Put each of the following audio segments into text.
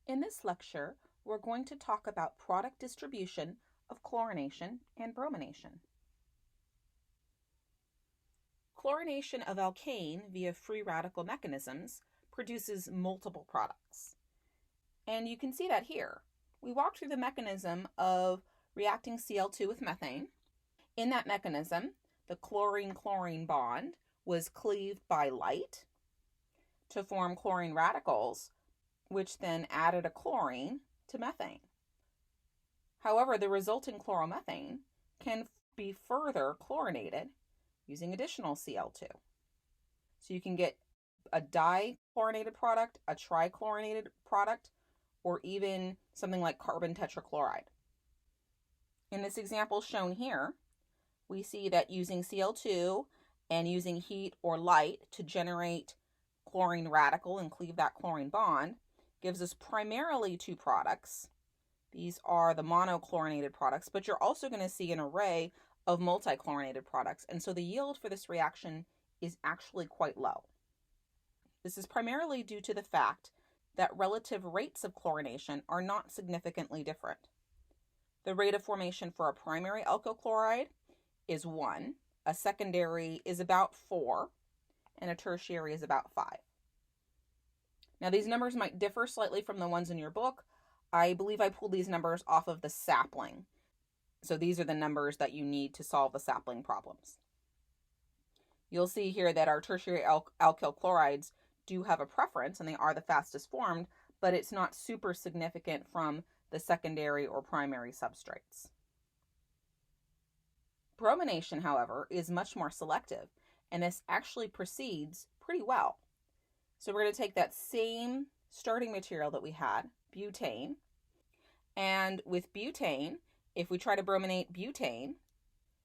In this lecture, we're going to talk about product distribution of chlorination and bromination. Chlorination of alkane via free radical mechanisms produces multiple products. And you can see that here. We walked through the mechanism of reacting Cl2 with methane. In that mechanism, the chlorine-chlorine bond was cleaved by light to form chlorine radicals, which then added a chlorine to methane. However, the resulting chloromethane can be further chlorinated using additional Cl2. So you can get a dichlorinated product, a trichlorinated product, or even something like carbon tetrachloride. In this example shown here, we see that using Cl2 and using heat or light to generate chlorine radical and cleave that chlorine bond gives us primarily two products. These are the monochlorinated products, but you're also going to see an array of multichlorinated products, and so the yield for this reaction is actually quite low. This is primarily due to the fact that relative rates of chlorination are not significantly different. The rate of formation for a primary alkyl chloride is 1, a secondary is about 4, and a tertiary is about 5. Now, these numbers might differ slightly from the ones in your book. I believe I pulled these numbers off of the sapling. So these are the numbers that you need to solve the sapling problems. You'll see here that our tertiary alkyl chlorides do have a preference, and they are the fastest formed, but it's not super significant from the secondary or primary substrates. Bromination, however, is much more selective, and this actually proceeds pretty well. So we're going to take that same starting material that we had, butane, and with butane, if we try to brominate butane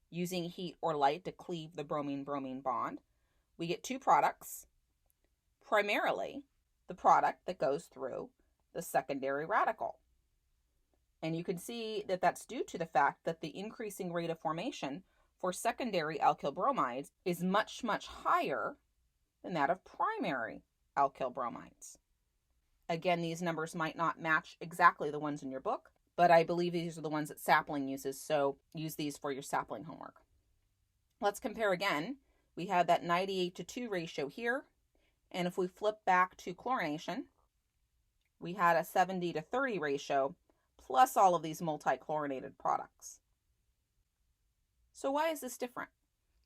using heat or light to cleave the bromine-bromine bond, we get two products, primarily the product that goes through the secondary radical. And you can see that that's due to the fact that the increasing rate of formation for secondary alkyl bromides is much, much higher than that of primary alkyl bromides. Again, these numbers might not match exactly the ones in your book, but I believe these are the ones that sapling uses, so use these for your sapling homework. Let's compare again. We had that 98:2 ratio here, and if we flip back to chlorination, we had a 70:30 ratio, plus all of these multichlorinated products. So why is this different?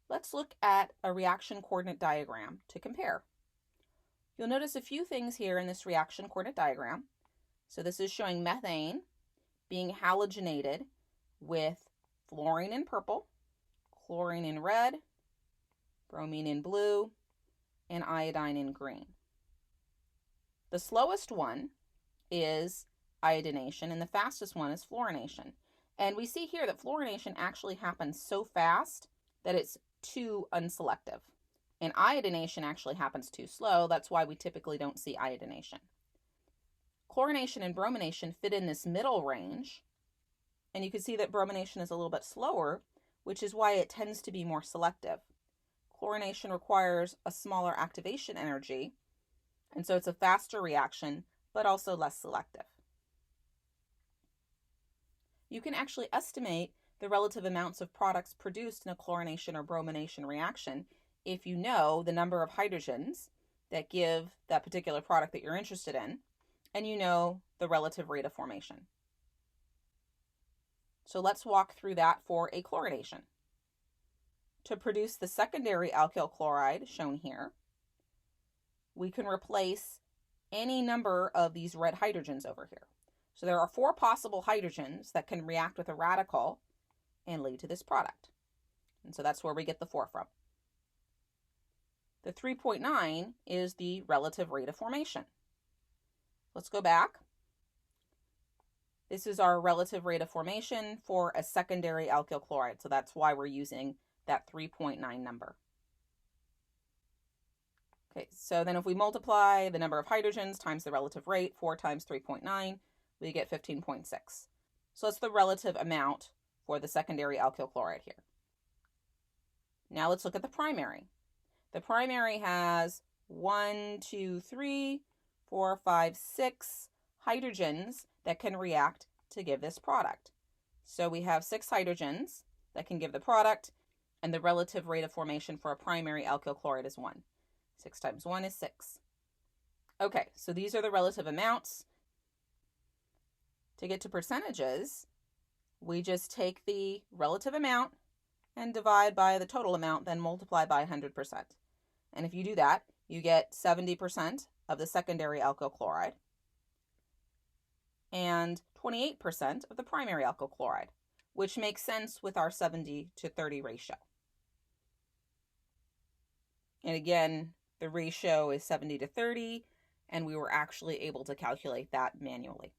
Let's look at a reaction coordinate diagram to compare. You'll notice a few things here in this reaction coordinate diagram. So this is showing methane being halogenated with fluorine in purple, chlorine in red, bromine in blue, and iodine in green. The slowest one is iodination, and the fastest one is fluorination. And we see here that fluorination actually happens so fast that it's too unselective. And iodination actually happens too slow. That's why we typically don't see iodination. Chlorination and bromination fit in this middle range. And you can see that bromination is a little bit slower, which is why it tends to be more selective. Chlorination requires a smaller activation energy, and so it's a faster reaction, but also less selective. You can actually estimate the relative amounts of products produced in a chlorination or bromination reaction if you know the number of hydrogens that give that particular product that you're interested in, and you know the relative rate of formation. So let's walk through that for a chlorination. To produce the secondary alkyl chloride shown here, we can replace any number of these red hydrogens over here. So there are 4 possible hydrogens that can react with a radical and lead to this product. And so that's where we get the 4 from. The 3.9 is the relative rate of formation. Let's go back. This is our relative rate of formation for a secondary alkyl chloride. So that's why we're using that 3.9 number. Okay, so then if we multiply the number of hydrogens times the relative rate, 4 times 3.9, we get 15.6. So that's the relative amount for the secondary alkyl chloride here. Now let's look at the primary. The primary has 1, 2, 3, 4, 5, 6 hydrogens that can react to give this product. So we have 6 hydrogens that can give the product, and the relative rate of formation for a primary alkyl chloride is 1. 6 times 1 is 6. Okay, so these are the relative amounts. To get to percentages, we just take the relative amount and divide by the total amount, then multiply by 100%. And if you do that, you get 70% of the secondary alkyl chloride and 28% of the primary alkyl chloride, which makes sense with our 70-30 ratio. And again, the ratio is 70-30, and we were actually able to calculate that manually.